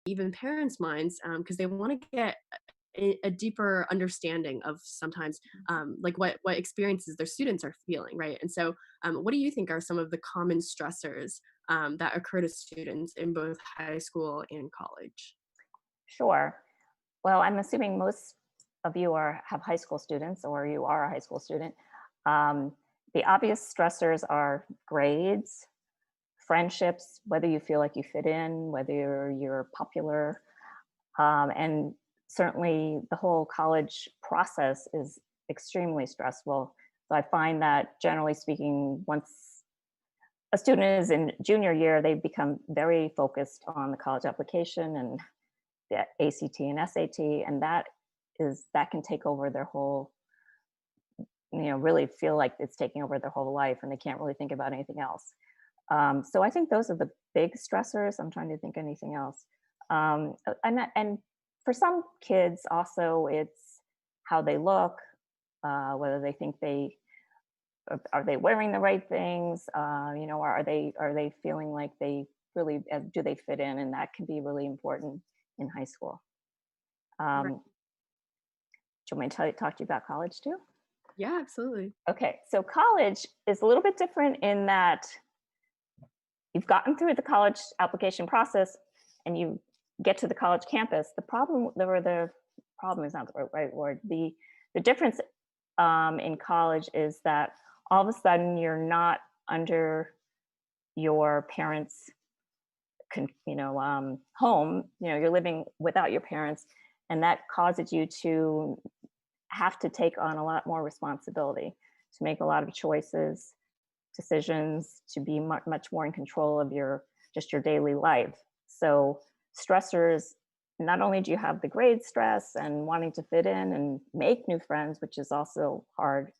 even parents' minds, because they want to get a deeper understanding of sometimes like what experiences their students are feeling, right? And so, what do you think are some of the common stressors that occur to students in both high school and college? Sure. Well, I'm assuming most of you have high school students, or you are a high school student. Um, the obvious stressors are grades, friendships, whether you feel like you fit in, whether you're popular, and certainly the whole college process is extremely stressful. So I find that generally speaking, once a student is in junior year, they become very focused on the college application and the ACT and SAT, and that can take over their whole, really feel like it's taking over their whole life, and they can't really think about anything else. So I think those are the big stressors. I'm trying to think anything else. And for some kids, also it's how they look, whether they think are they wearing the right things, or are they feeling like they really do they fit in, and that can be really important in high school. Right. Do you want me to talk to you about college too? Yeah, absolutely. Okay, so college is a little bit different in that you've gotten through the college application process and you get to the college campus. The problem is not the right word. The difference in college is that all of a sudden you're not under your parents' home. You're living without your parents, and that causes you to have to take on a lot more responsibility, to make a lot of choices, decisions, to be much more in control of your daily life. So stressors, not only do you have the grade stress and wanting to fit in and make new friends, which is also hard,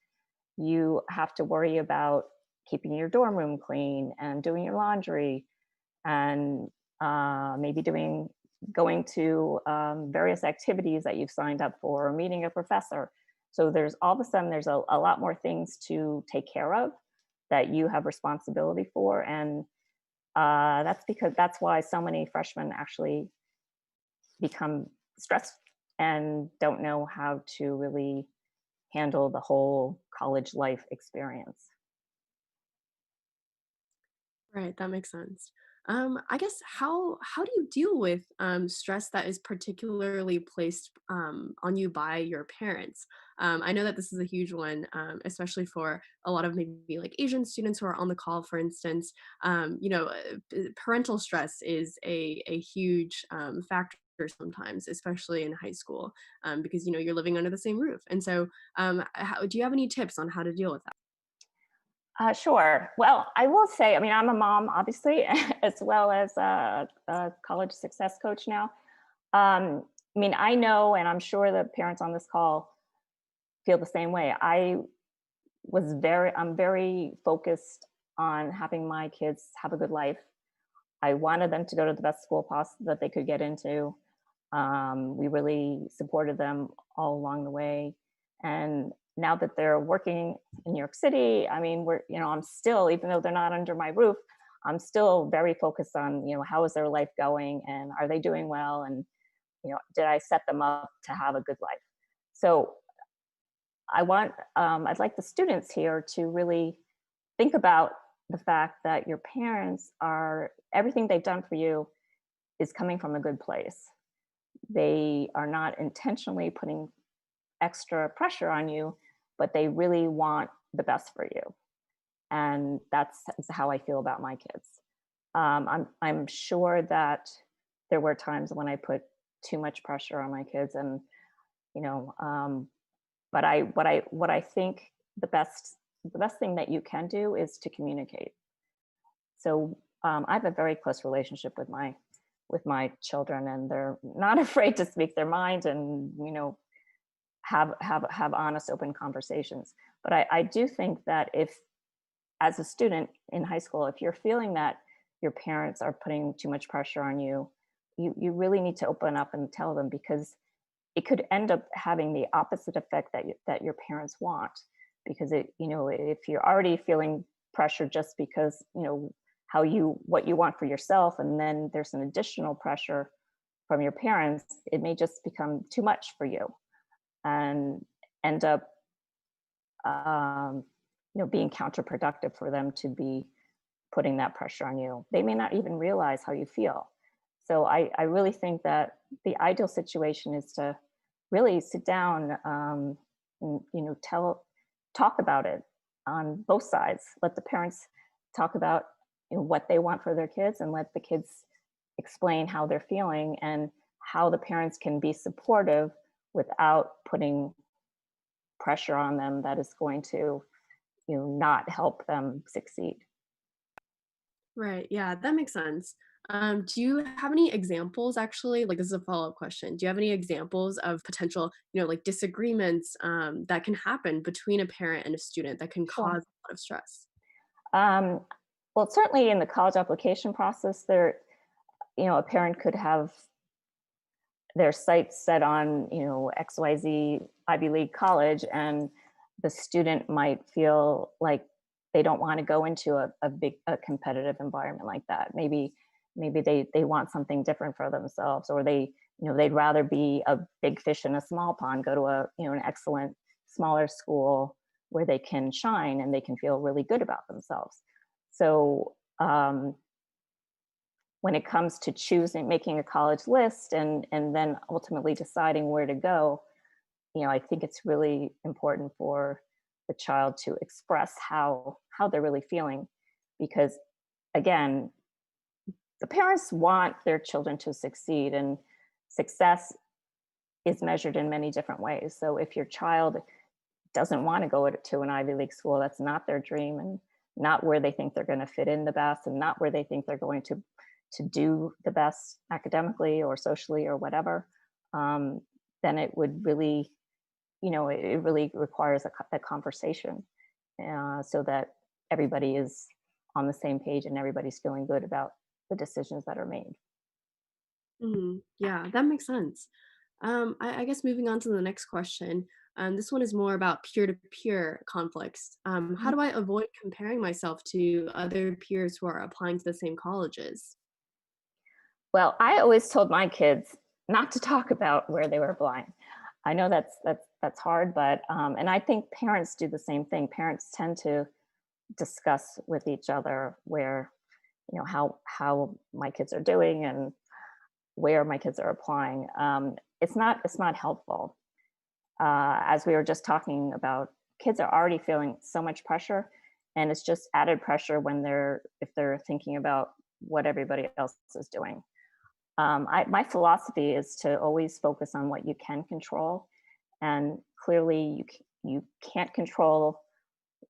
you have to worry about keeping your dorm room clean and doing your laundry, and maybe going to various activities that you've signed up for, or meeting a professor. So there's all of a sudden there's a lot more things to take care of that you have responsibility for, and that's why so many freshmen actually become stressed and don't know how to really handle the whole college life experience. Right, that makes sense. I guess how do you deal with stress that is particularly placed on you by your parents? I know that this is a huge one, especially for a lot of maybe like Asian students who are on the call, for instance. Parental stress is a huge factor sometimes, especially in high school, because you're living under the same roof. And so, do you have any tips on how to deal with that? Sure. Well, I will say, I mean, I'm a mom, obviously, as well as a college success coach now. I mean, I know, and I'm sure the parents on this call feel the same way. I'm very focused on having my kids have a good life. I wanted them to go to the best school possible that they could get into. We really supported them all along the way. And now that they're working in New York City, I mean, I'm still, even though they're not under my roof, I'm still very focused on, how is their life going, and are they doing well? And, did I set them up to have a good life? So I'd like the students here to really think about the fact that your parents everything they've done for you is coming from a good place. They are not intentionally putting extra pressure on you, but they really want the best for you. And that's how I feel about my kids. I'm sure that there were times when I put too much pressure on my kids, and you know, but what I think the best thing that you can do is to communicate. So I have a very close relationship with my children, and they're not afraid to speak their mind, and have honest, open conversations. But I do think that if, as a student in high school, if you're feeling that your parents are putting too much pressure on you, you really need to open up and tell them, because it could end up having the opposite effect that your parents want. Because if you're already feeling pressure just because what you want for yourself, and then there's an additional pressure from your parents, it may just become too much for you and end up, um, being counterproductive for them to be putting that pressure on you. They may not even realize how you feel. So I really think that the ideal situation is to really sit down, and talk about it on both sides. Let the parents talk about what they want for their kids, and let the kids explain how they're feeling and how the parents can be supportive without putting pressure on them that is going to not help them succeed. Right. Yeah, that makes sense. Do you have any examples actually? Like this is a follow-up question. Do you have any examples of potential, like disagreements that can happen between a parent and a student that can Sure. cause a lot of stress? um, well, certainly in the college application process, a parent could have their sights set on, XYZ Ivy League college, and the student might feel like they don't want to go into a competitive environment like that. Maybe they want something different for themselves, or they'd rather be a big fish in a small pond, go to an excellent smaller school where they can shine and they can feel really good about themselves. So when it comes to choosing, making a college list, and then ultimately deciding where to go, I think it's really important for the child to express how they're really feeling, because again, the parents want their children to succeed, and success is measured in many different ways. So if your child doesn't want to go to an Ivy League school, that's not their dream, and not where they think they're going to fit in the best, and not where they think they're going to do the best academically or socially or whatever, um, then it would really, it really requires a conversation, so that everybody is on the same page and everybody's feeling good about the decisions that are made. Yeah, that makes sense. I guess moving on to the next question. This one is more about peer-to-peer conflicts. How Mhm. do I avoid comparing myself to other peers who are applying to the same colleges? Well, I always told my kids not to talk about where they were blind. I know that's hard, but and I think parents do the same thing. Parents tend to discuss with each other where, how my kids are doing and where my kids are applying. It's not helpful. As we were just talking about, kids are already feeling so much pressure, and it's just added pressure when if they're thinking about what everybody else is doing. My philosophy is to always focus on what you can control, and clearly you can't control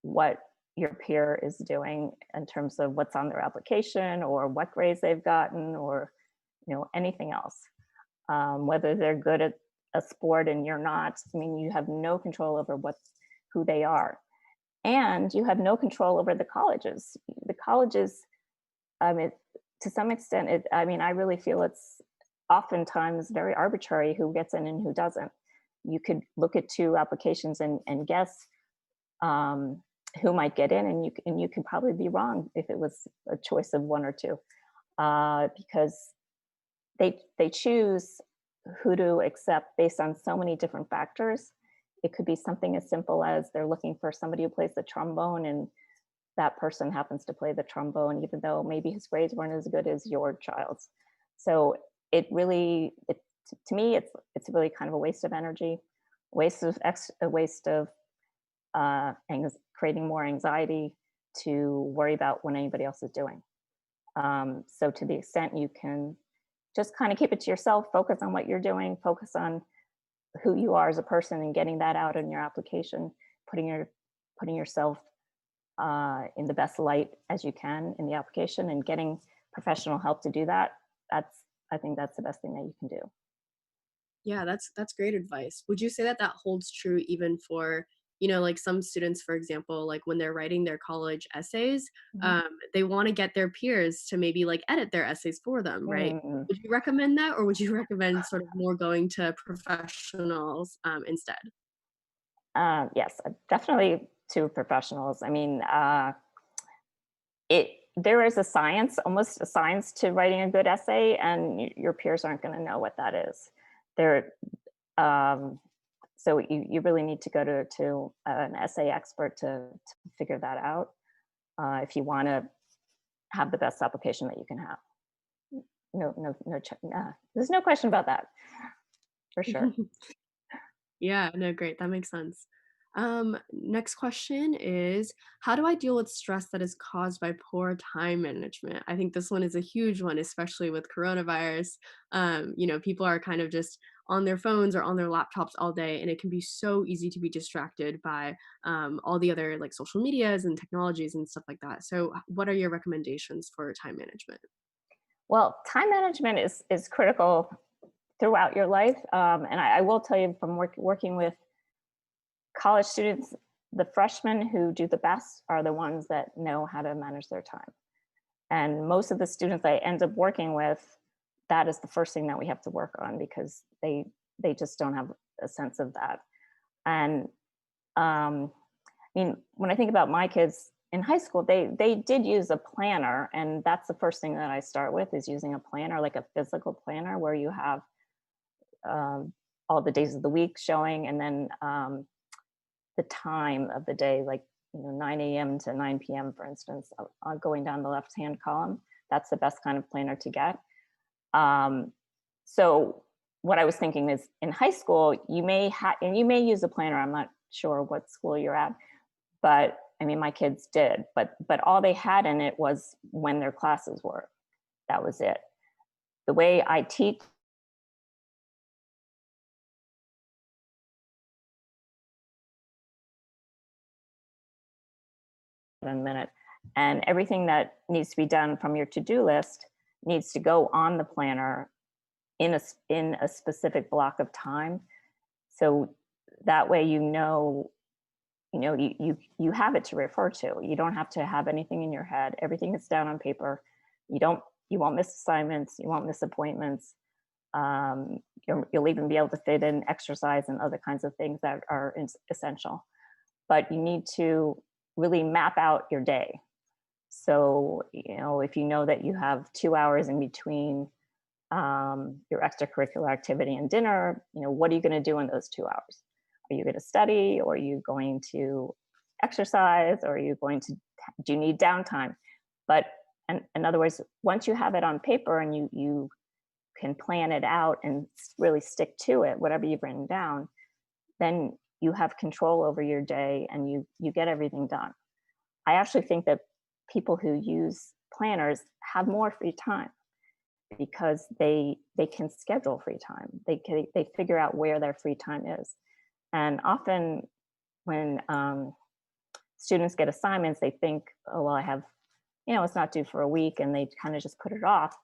what your peer is doing in terms of what's on their application or what grades they've gotten, or anything else. Whether they're good at a sport and you're not, I mean, you have no control over who they are, and you have no control over the colleges. The colleges, it, to some extent, I mean, I really feel it's oftentimes very arbitrary who gets in and who doesn't. You could look at two applications and guess, um, who might get in, and you could probably be wrong if it was a choice of one or two, because they choose who to accept based on so many different factors. It could be something as simple as they're looking for somebody who plays the trombone, and that person happens to play the trombone, even though maybe his grades weren't as good as your child's. So to me, it's really kind of a waste of energy, a waste of creating more anxiety to worry about what anybody else is doing. So to the extent you can just kind of keep it to yourself, focus on what you're doing, focus on who you are as a person, and getting that out in your application, putting yourself in the best light as you can in the application, and getting professional help to do that. I think that's the best thing that you can do. Yeah, that's great advice. Would you say that that holds true even for, like some students, for example, like when they're writing their college essays, Mhm. they want to get their peers to maybe like edit their essays for them, right? Mm. Would you recommend that, or would you recommend sort of more going to professionals instead? Yes, definitely to professionals. I mean, it there is a science, almost a science to writing a good essay, and your peers aren't going to know what that is. There, um, so you really need to go to an essay expert to figure that out if you want to have the best application that you can have. No, no, no, nah, there's no question about that for sure. Yeah, no, great. That makes sense. Next question is, how do I deal with stress that is caused by poor time management? I think this one is a huge one, especially with coronavirus. People are kind of just on their phones or on their laptops all day, and it can be so easy to be distracted by all the other like social medias and technologies and stuff like that. So, what are your recommendations for time management? Well, time management is critical throughout your life, and I will tell you from working with college students, the freshmen who do the best are the ones that know how to manage their time. And most of the students I end up working with, that is the first thing that we have to work on because they just don't have a sense of that. And I mean, when I think about my kids in high school, they did use a planner, and that's the first thing that I start with is using a planner, like a physical planner, where you have um, all the days of the week showing, and then the time of the day, like 9 a.m. to 9 p.m., for instance, going down the left hand column. That's the best kind of planner to get. Um, so what I was thinking is in high school, you may have, and you may use a planner. I'm not sure what school you're at, but I mean, my kids did, but all they had in it was when their classes were. That was it. The way I teach in a minute, and everything that needs to be done from your to-do list needs to go on the planner in a specific block of time. So that way, you have it to refer to. You don't have to have anything in your head. Everything is down on paper. You won't miss assignments. You won't miss appointments. You'll even be able to fit in exercise and other kinds of things that are essential. But you need to really map out your day. So, if you know that you have 2 hours in between your extracurricular activity and dinner, what are you going to do in those 2 hours? Are you going to study, or are you going to exercise, or are you going to, do you need downtime? But in other words, once you have it on paper and you can plan it out and really stick to it, whatever you've written down, then you have control over your day and you get everything done. I actually think that people who use planners have more free time because they can schedule free time. They figure out where their free time is. And often when students get assignments, they think, oh, well, I have, it's not due for a week, and they kind of just put it off.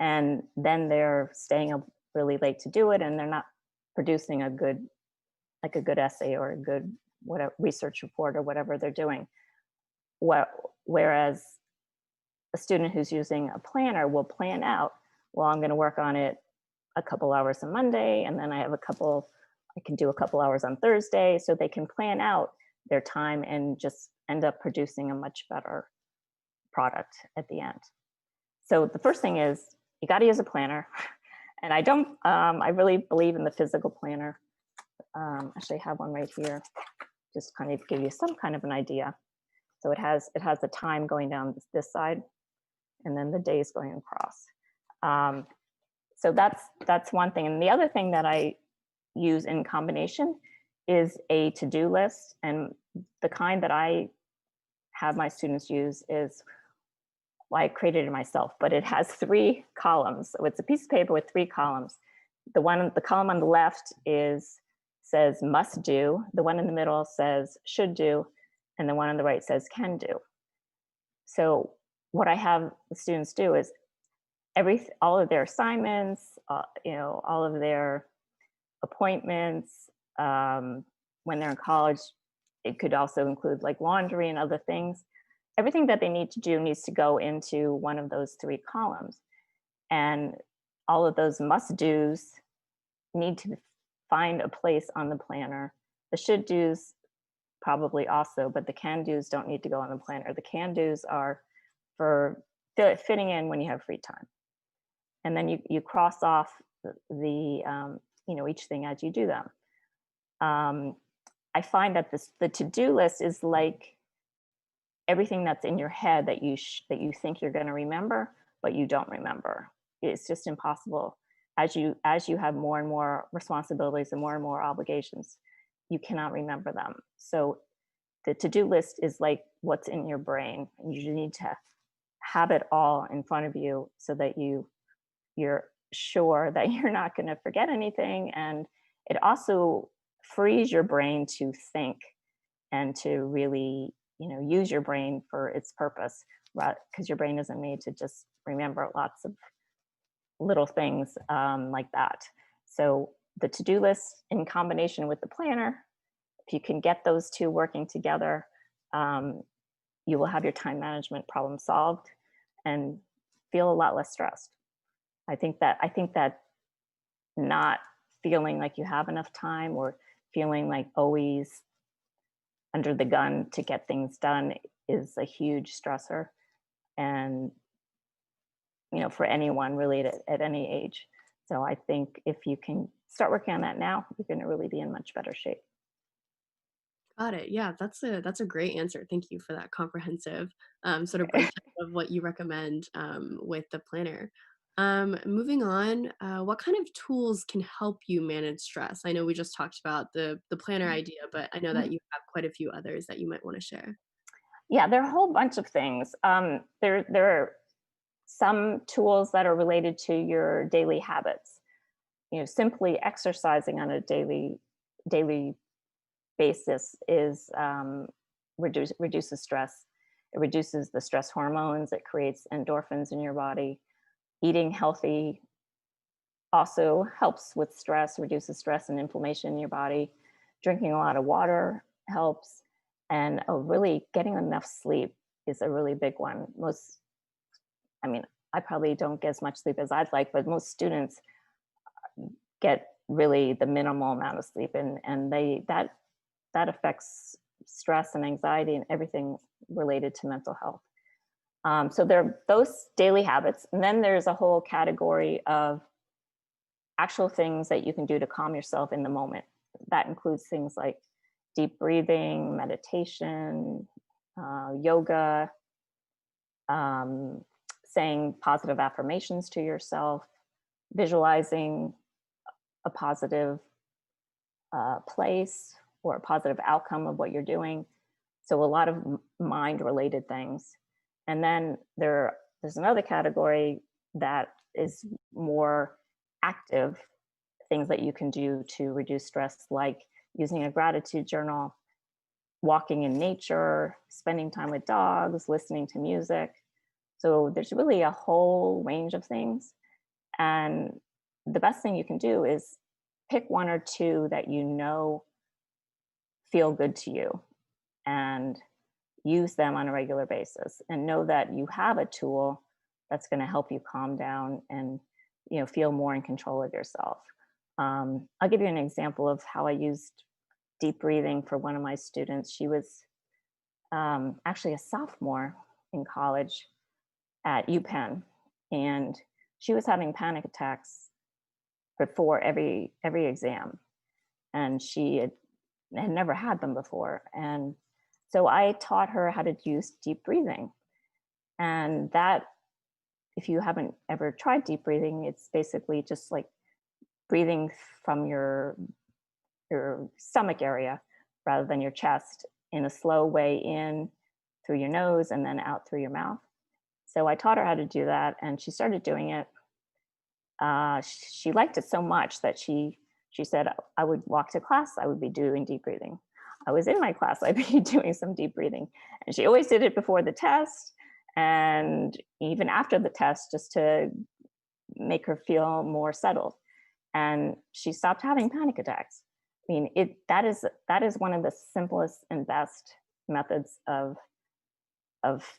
And then they're staying up really late to do it, and they're not producing like a good essay or a good whatever research report or whatever they're doing. Whereas a student who's using a planner will plan out, well, I'm going to work on it a couple hours on Monday, and then I can do a couple hours on Thursday, so they can plan out their time and just end up producing a much better product at the end. So the first thing is you got to use a planner. And I really believe in the physical planner. Actually, I have one right here, just kind of give you some kind of an idea. So it has the time going down this side, and then the days going across. So that's one thing. And the other thing that I use in combination is a to-do list. And the kind that I have my students use is, well, I created it myself, but it has 3 columns. So it's a piece of paper with 3 columns. The column on the left says must do. The one in the middle says should do. And the one on the right says can do. So what I have the students do is all of their assignments, all of their appointments, when they're in college, it could also include like laundry and other things. Everything that they need to do needs to go into one of those 3 columns. And all of those must do's need to find a place on the planner. The should do's probably also, but the can do's don't need to go on the planner. The can do's are for fitting in when you have free time. And then you cross off each thing as you do them. Um, I find that the to-do list is like everything that's in your head that you think you're going to remember, but you don't remember. It's just impossible. As you have more and more responsibilities and more obligations, you cannot remember them. So the to-do list is like what's in your brain, and you need to have it all in front of you so that you're sure that you're not going to forget anything. And it also frees your brain to think and to really, use your brain for its purpose, because your brain isn't made to just remember lots of little things like that. So the to-do list in combination with the planner, if you can get those two working together, um, you will have your time management problem solved and feel a lot less stressed. I think that not feeling like you have enough time, or feeling like always under the gun to get things done, is a huge stressor, and for anyone really at any age. So I think if you can start working on that now, you're going to really be in much better shape. Got it. Yeah, that's a great answer. Thank you for that comprehensive sort of breakdown of what you recommend with the planner. Moving on, what kind of tools can help you manage stress? I know we just talked about the planner idea, but I know that Mhm. you have quite a few others that you might want to share. Yeah, there are a whole bunch of things. There are some tools that are related to your daily habits. Simply exercising on a daily basis is reduces stress. It reduces the stress hormones. It creates endorphins in your body. Eating healthy also helps with stress, reduces stress and inflammation in your body. Drinking a lot of water helps, and really getting enough sleep is a really big one. I mean, I probably don't get as much sleep as I'd like, but most students get really the minimal amount of sleep, and that affects stress and anxiety and everything related to mental health. So there are those daily habits, and then there's a whole category of actual things that you can do to calm yourself in the moment. That includes things like deep breathing, meditation, yoga, um, saying positive affirmations to yourself, visualizing a positive place or a positive outcome of what you're doing. So a lot of mind related things. And then there's another category that is more active things that you can do to reduce stress, like using a gratitude journal, walking in nature, spending time with dogs, listening to music. So there's really a whole range of things. And the best thing you can do is pick one or two that feel good to you, and use them on a regular basis, and know that you have a tool that's going to help you calm down and feel more in control of yourself. I'll give you an example of how I used deep breathing for one of my students. She was actually a sophomore in college at UPenn, and she was having panic attacks before every exam, and she had never had them before. And so I taught her how to use deep breathing. And that, if you haven't ever tried deep breathing, it's basically just like breathing from your stomach area rather than your chest, in a slow way in through your nose and then out through your mouth. So I taught her how to do that, and she started doing it. She liked it so much that she said, I would walk to class, I would be doing deep breathing. I was in my class, I'd be doing some deep breathing. And she always did it before the test and even after the test, just to make her feel more settled. And she stopped having panic attacks. I mean, that is one of the simplest and best methods of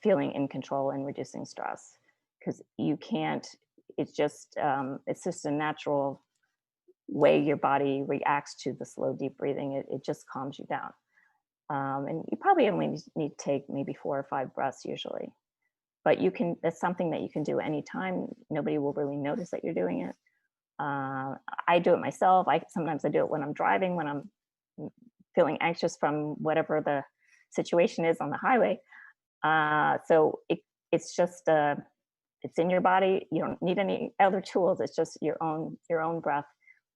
feeling in control and reducing stress, because you can't. It's just a natural way your body reacts to the slow deep breathing. It just calms you down, and you probably only need to take maybe 4 or 5 breaths usually. but that's something that you can do anytime. Nobody will really notice that you're doing it. I do it myself. Sometimes I do it when I'm driving, when I'm feeling anxious from whatever the situation is on the highway. So it's just it's in your body. You don't need any other tools. It's just your own breath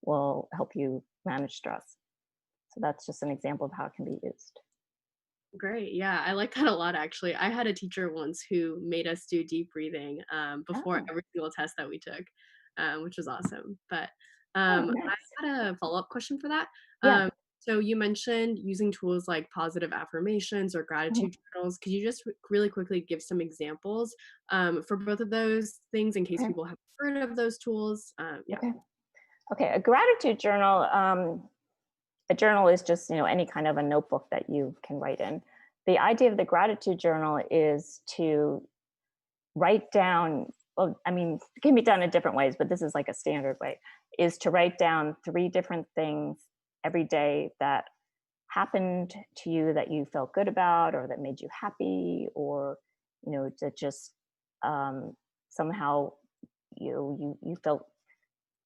will help you manage stress. So that's just an example of how it can be used. Great. Yeah, I like that a lot actually. I had a teacher once who made us do deep breathing before Oh, every single test that we took, which was awesome. But oh, I nice. had a follow up question for that. Yeah. So you mentioned using tools like positive affirmations or Mhm. gratitude journals. Could you just really quickly give some examples for both of those things in case Okay. people haven't heard of those tools? Yeah. Okay. Okay. A gratitude journal. A journal is just any kind of a notebook that you can write in. The idea of the gratitude journal is to write down. Well, I mean, it can be done in different ways, but this is like a standard way. Is to write down three different things every day that happened to you that you felt good about, or that made you happy, or that just um, somehow you felt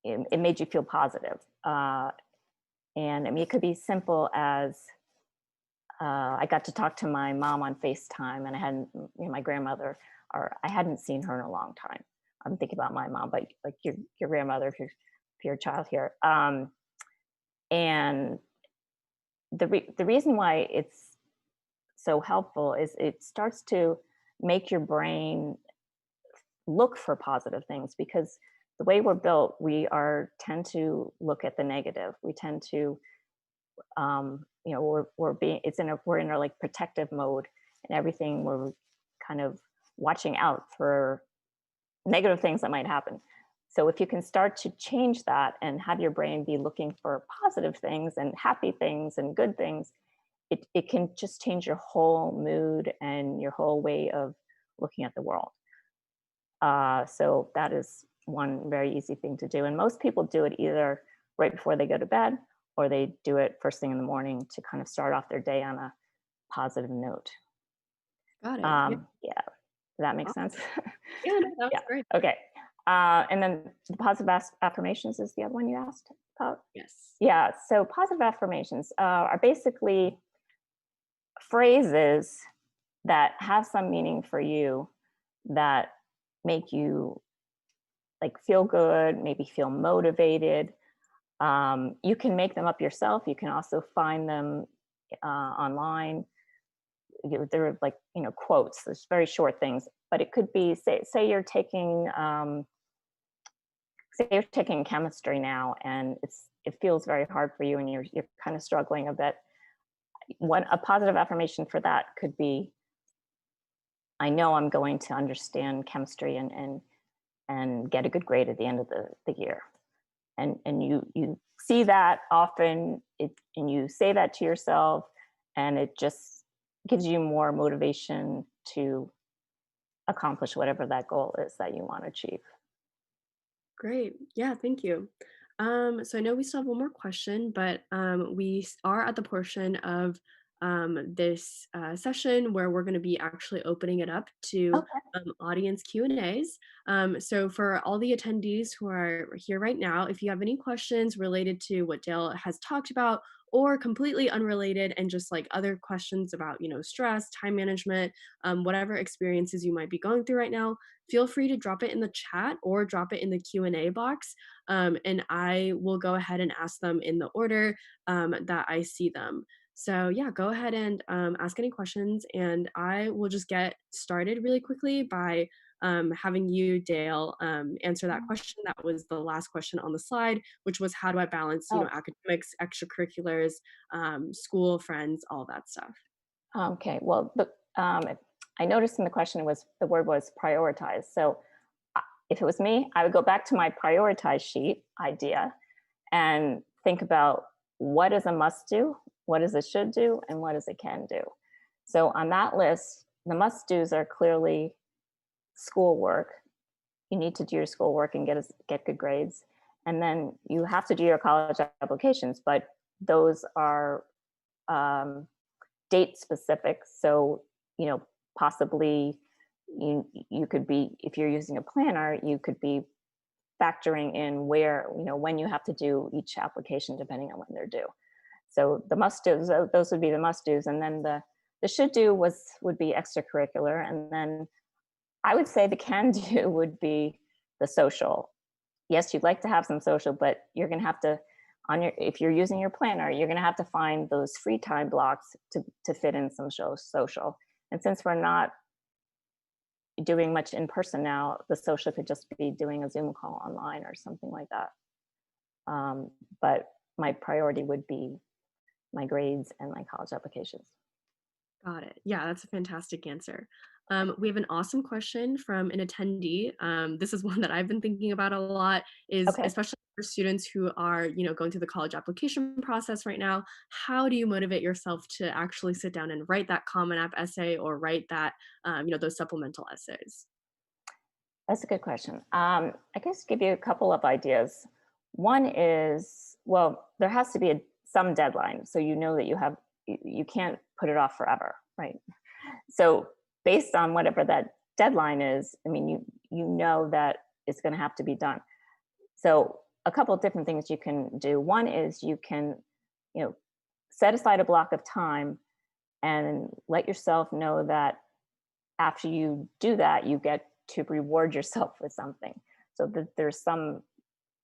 it made you feel positive. And I mean, it could be simple as I got to talk to my mom on FaceTime, and I hadn't, my grandmother, or I hadn't seen her in a long time. I'm thinking about my mom, but like your grandmother, if you're a child here. And the reason why it's so helpful is it starts to make your brain look for positive things, because the way we're built, we are tend to look at the negative. We tend to we're being it's in a we're in a like protective mode, and everything we're kind of watching out for negative things that might happen. So if you can start to change that and have your brain be looking for positive things and happy things and good things, it can just change your whole mood and your whole way of looking at the world. So that is one very easy thing to do. And most people do it either right before they go to bed, or they do it first thing in the morning to kind of start off their day on a positive note. Got it. Yeah. Yeah, does that make sense? Awesome. Yeah, no, that Yeah. was great. Okay. And then the positive affirmations is the other one you asked about. Yes. Yeah. So positive affirmations are basically phrases that have some meaning for you, that make you like feel good, maybe feel motivated. You can make them up yourself. You can also find them online. They're like quotes. There's very short things, but it could be say you're taking chemistry now, and it feels very hard for you, and you're kind of struggling a bit. A positive affirmation for that could be, I know I'm going to understand chemistry and get a good grade at the end of the year. And you see that often, and you say that to yourself, and it just gives you more motivation to accomplish whatever that goal is that you want to achieve. Great. Yeah, thank you. So I know we still have one more question, but are at the portion of this session where we're going to be actually opening it up to Okay. audience Q&As. So for all the attendees who are here right now, if you have any questions related to what Dale has talked about, or completely unrelated and just like other questions about, stress, time management, whatever experiences you might be going through right now, feel free to drop it in the chat or drop it in the Q&A box, and I will go ahead and ask them in the order that I see them. So yeah, go ahead and ask any questions, and I will just get started really quickly by having you, Dale, answer that question. That was the last question on the slide, which was how do I balance, Oh, academics, extracurriculars, school, friends, all that stuff. okay. Well, I noticed in the question was the word was prioritize. So if it was me, I would go back to my prioritize sheet idea and think about what is a must do, what is a should do, and what is a can do. So on that list, the must do's are clearly schoolwork. You need to do your schoolwork and get good grades. And then you have to do your college applications, but those are um, date specific. So, possibly You could be, if you're using a planner, you could be factoring in where, when you have to do each application depending on when they're due. So the must do's, those would be the must do's, and then the should do would be extracurricular, and then I would say the can do would be the social. Yes, you'd like to have some social, but you're going to have to, if you're using your planner, you're going to have to find those free time blocks to fit in some social. And since we're not doing much in person now, the social could just be doing a Zoom call online or something like that. But my priority would be my grades and my college applications. Got it. Yeah, that's a fantastic answer. We have an awesome question from an attendee. This is one that I've been thinking about a lot, is Okay. especially for students who are, going through the college application process right now. How do you motivate yourself to actually sit down and write that Common App essay or write that, those supplemental essays? That's a good question. I guess give you a couple of ideas. One is, well, there has to be some deadline, so you know that you can't put it off forever, right? So based on whatever that deadline is, I mean, you know that it's going to have to be done. So a couple of different things you can do. One is you can, you know, set aside a block of time and let yourself know that after you do that, you get to reward yourself with something. So that there's some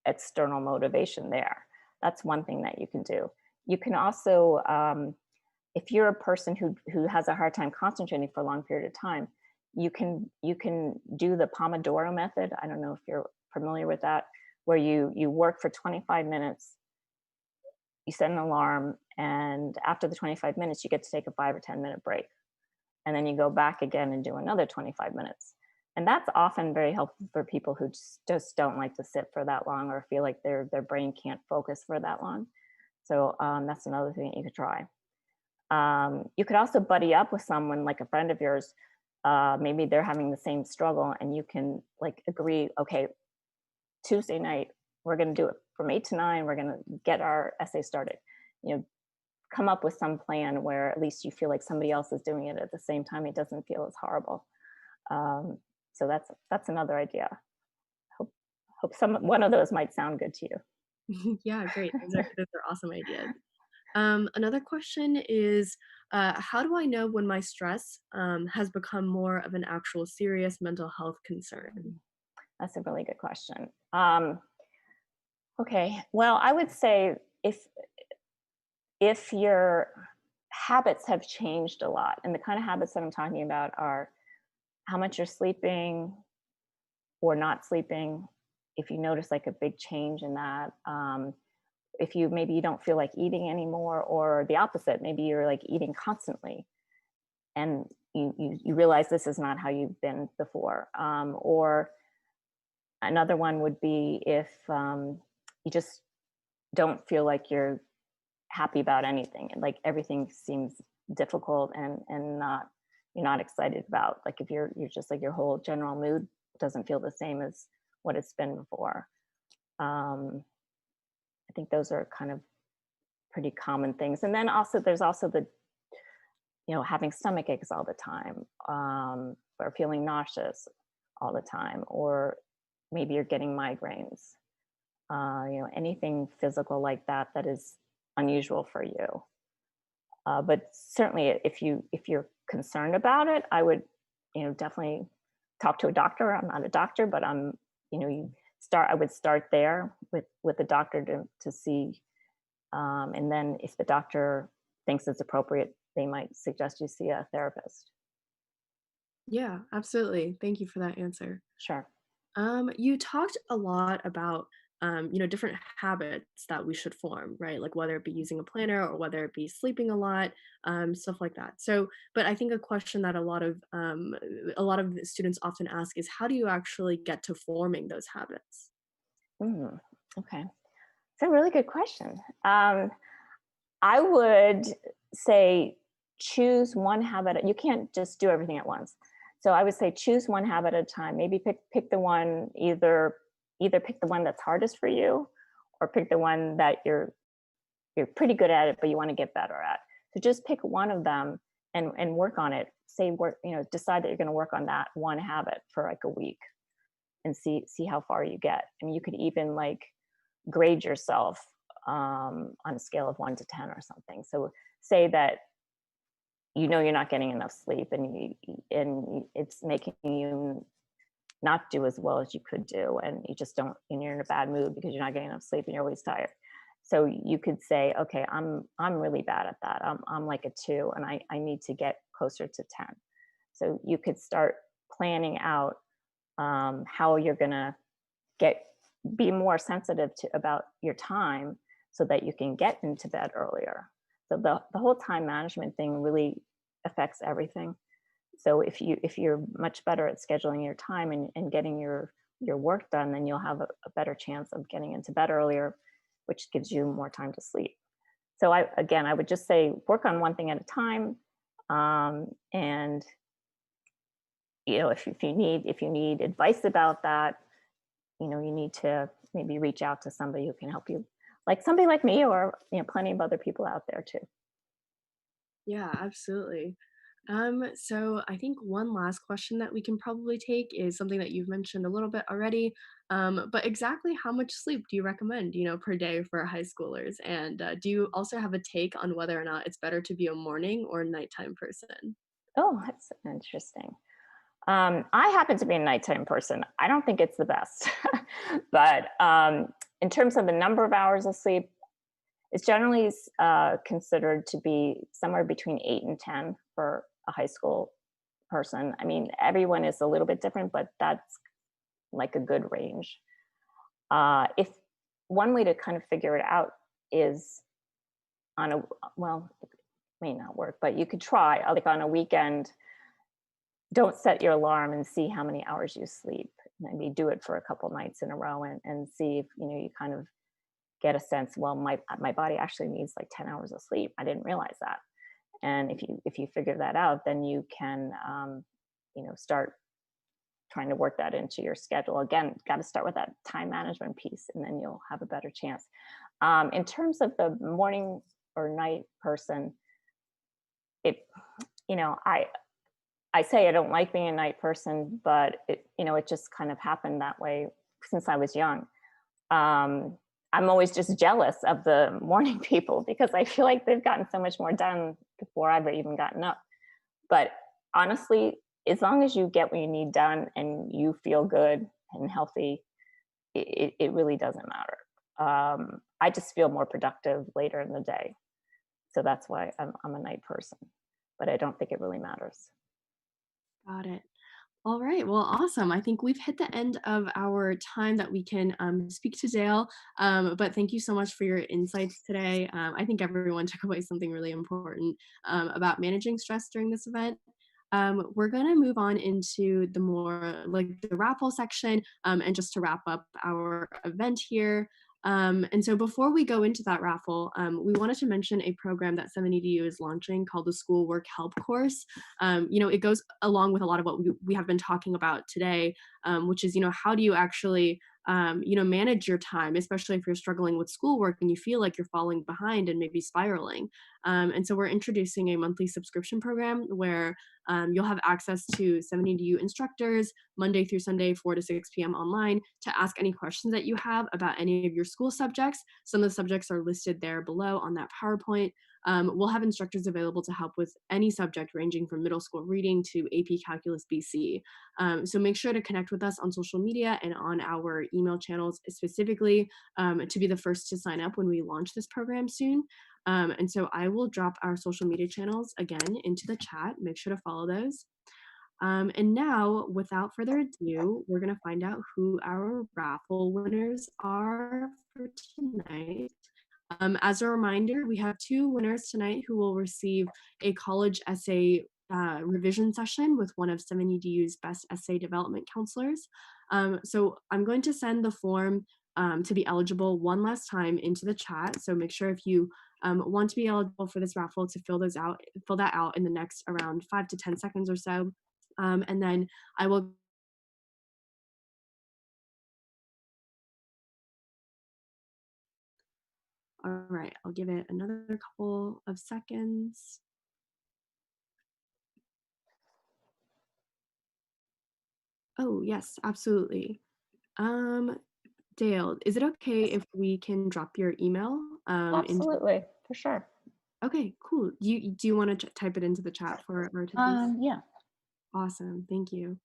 external motivation there. That's one thing that you can do. You can also, if you're a person who has a hard time concentrating for a long period of time, you can do the Pomodoro method. I don't know if you're familiar with that, where you work for 25 minutes, you set an alarm, and after the 25 minutes, you get to take a 5 or 10 minute break, and then you go back again and do another 25 minutes. And that's often very helpful for people who just don't like to sit for that long or feel like their brain can't focus for that long. So that's another thing that you could try. You could also buddy up with someone like a friend of yours. Maybe they're having the same struggle, and you can like agree, okay, Tuesday night, we're going to do it from 8 to 9. We're going to get our essay started. You know, come up with some plan where at least you feel like somebody else is doing it at the same time. It doesn't feel as horrible. Um, so that's another idea. Hope hope some one of those might sound good to Yeah, great. Those are awesome ideas. Another question is, how do I know when my stress has become more of an actual serious mental health concern? you. That's a really good question. Okay, well, I would say if your habits have changed a lot, and the kind of habits that I'm talking about are how much you're sleeping or not sleeping, if you notice like a big change in that, if you maybe you don't feel like eating anymore, or the opposite, maybe you're like eating constantly, and you realize this is not how you've been before, or another one would be if you just don't feel like you're happy about anything, and like everything seems difficult and not you're not excited about, like if you're just like your whole general mood doesn't feel the same as what it's been before. um I think those are kind of pretty common things. And then also there's also the, having stomach aches all the time, or feeling nauseous all the time, or maybe you're getting migraines, anything physical like that that is unusual for you. But certainly, if you're concerned about it, I would, definitely talk to a doctor. I'm not a doctor, but you start. I would start there with the doctor to see, and then if the doctor thinks it's appropriate, they might suggest you see a therapist. Yeah, absolutely. Thank you for that answer. Sure. You talked a lot about, different habits that we should form, right? Like whether it be using a planner or whether it be sleeping a lot, stuff like that. So, but I think a question that a lot of the students often ask is, how do you actually get to forming those habits? Mm, okay. It's a really good question. I would say choose one habit. You can't just do everything at once. So I would say choose one habit at a time. Maybe pick the one, either pick the one that's hardest for you, or pick the one that you're pretty good at it but you want to get better at. So just pick one of them and work on it. Say work, decide that you're going to work on that one habit for like a week and see how far you get. I mean, you could even like grade yourself on a scale of 1 to 10 or something. So say that you're not getting enough sleep, and it's making you not do as well as you could do, and you just don't, and you're in a bad mood because you're not getting enough sleep and you're always tired. So you could say, okay, I'm really bad at that. I'm like a 2, and I need to get closer to 10. So you could start planning out how you're gonna get be more sensitive to about your time so that you can get into bed earlier. So the whole time management thing really affects everything. So if you're much better at scheduling your time and getting your work done, then you'll have a better chance of getting into bed earlier, which gives you more time to sleep. So I would just say work on one thing at a time. And if you need advice about that, you need to maybe reach out to somebody who can help you, like somebody like me, or plenty of other people out there too. Yeah, absolutely. So I think one last question that we can probably take is something that you've mentioned a little bit already. But exactly how much sleep do you recommend, per day for high schoolers? And do you also have a take on whether or not it's better to be a morning or nighttime person? Oh, that's interesting. I happen to be a nighttime person. I don't think it's the best, but in terms of the number of hours of sleep, it's generally considered to be somewhere between 8 and 10 for a high school person. I mean, everyone is a little bit different, but that's like a good range. If one way to kind of figure it out is on a well, it may not work, but you could try like on a weekend. Don't set your alarm and see how many hours you sleep. Maybe do it for a couple nights in a row and see if you kind of get a sense. Well, my body actually needs like 10 hours of sleep. I didn't realize that. And if you figure that out, then you can start trying to work that into your schedule. Again, got to start with that time management piece, and then you'll have a better chance. In terms of the morning or night person, it you know I say I don't like being a night person, but it just kind of happened that way since I was young. Um, I'm always just jealous of the morning people because I feel like they've gotten so much more done before I've even gotten up. But honestly, as long as you get what you need done and you feel good and healthy, it really doesn't matter. I just feel more productive later in the day. So that's why I'm a night person, but I don't think it really matters. Got it. All right. Well, awesome. I think we've hit the end of our time that we can speak to Dale. But thank you so much for your insights today. I think everyone took away something really important about managing stress during this event. We're going to move on into the more like the raffle section. And just to wrap up our event here. And so before we go into that raffle, we wanted to mention a program that 7EDU is launching called the Schoolwork Help Course. It goes along with a lot of what we have been talking about today, which is, how do you actually, manage your time, especially if you're struggling with schoolwork and you feel like you're falling behind and maybe spiraling. And so we're introducing a monthly subscription program where you'll have access to 7EDU instructors Monday through Sunday, 4 to 6 p.m. online to ask any questions that you have about any of your school subjects. Some of the subjects are listed there below on that PowerPoint. We'll have instructors available to help with any subject ranging from middle school reading to AP Calculus BC. So make sure to connect with us on social media and on our email channels specifically to be the first to sign up when we launch this program soon. And so I will drop our social media channels again into the chat. Make sure to follow those. And now, without further ado, we're going to find out who our raffle winners are for tonight. As a reminder, we have two winners tonight who will receive a college essay revision session with one of 7EDU's best essay development counselors. So I'm going to send the form to be eligible one last time into the chat. So make sure if you want to be eligible for this raffle to fill that out in the next around 5 to 10 seconds or so. And then I will. All right, I'll give it another couple of seconds. Oh, yes, absolutely. Um, Dale, is it okay Yes. if we can drop your email, into Absolutely, for sure. Okay, cool. Do you wanna type it into the chat for our attendees? Yeah. Awesome, thank you.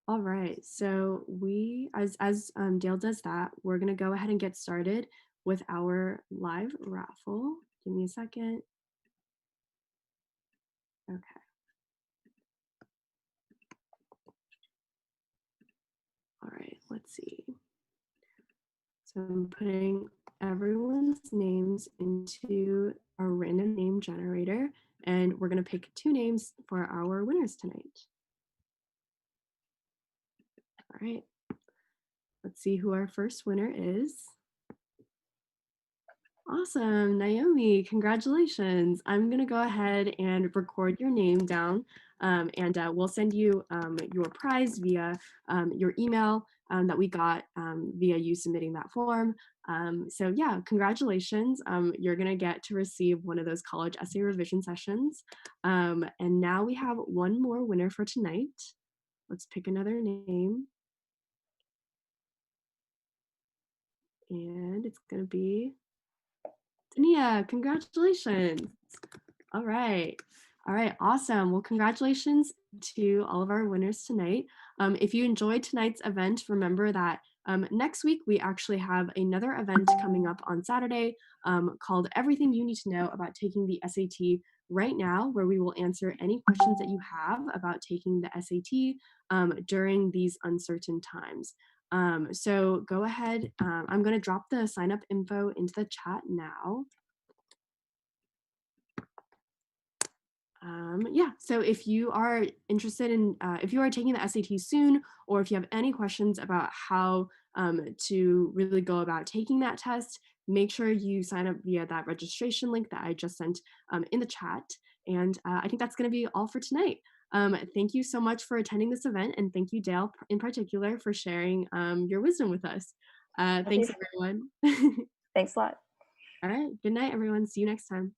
Alright, so we Dale does that, we're gonna go ahead and get started with our live raffle. Give me a second. Okay, alright, let's see. So I'm putting everyone's names into a random name generator, and we're gonna pick 2 names for our winners tonight. Alright, let's see who our first winner is. Awesome, Naomi, congratulations. I'm gonna go ahead and record your name down, and we'll send you your prize via your email that we got via you submitting that form. So yeah, congratulations. You're gonna get to receive one of those college essay revision sessions. And now we have one more winner for tonight. Let's pick another name, and it's gonna be Tania. Congratulations. All right. All right. Awesome. Well, congratulations to all of our winners tonight. If you enjoyed tonight's event, remember that next week we actually have another event coming up on Saturday called Everything You Need to Know About Taking the SAT Right Now, where we will answer any questions that you have about taking the SAT during these uncertain times. So go ahead. I'm going to drop the sign up info into the chat now. Yeah, so if you are interested in, if you are taking the SAT soon, or if you have any questions about how to really go about taking that test, make sure you sign up via that registration link that I just sent in the chat. And I think that's going to be all for tonight. Thank you so much for attending this event, and thank you, Dale, in particular, for sharing your wisdom with us. Thank you. Thanks, everyone. Thanks a lot. All right, good night, everyone. See you next time.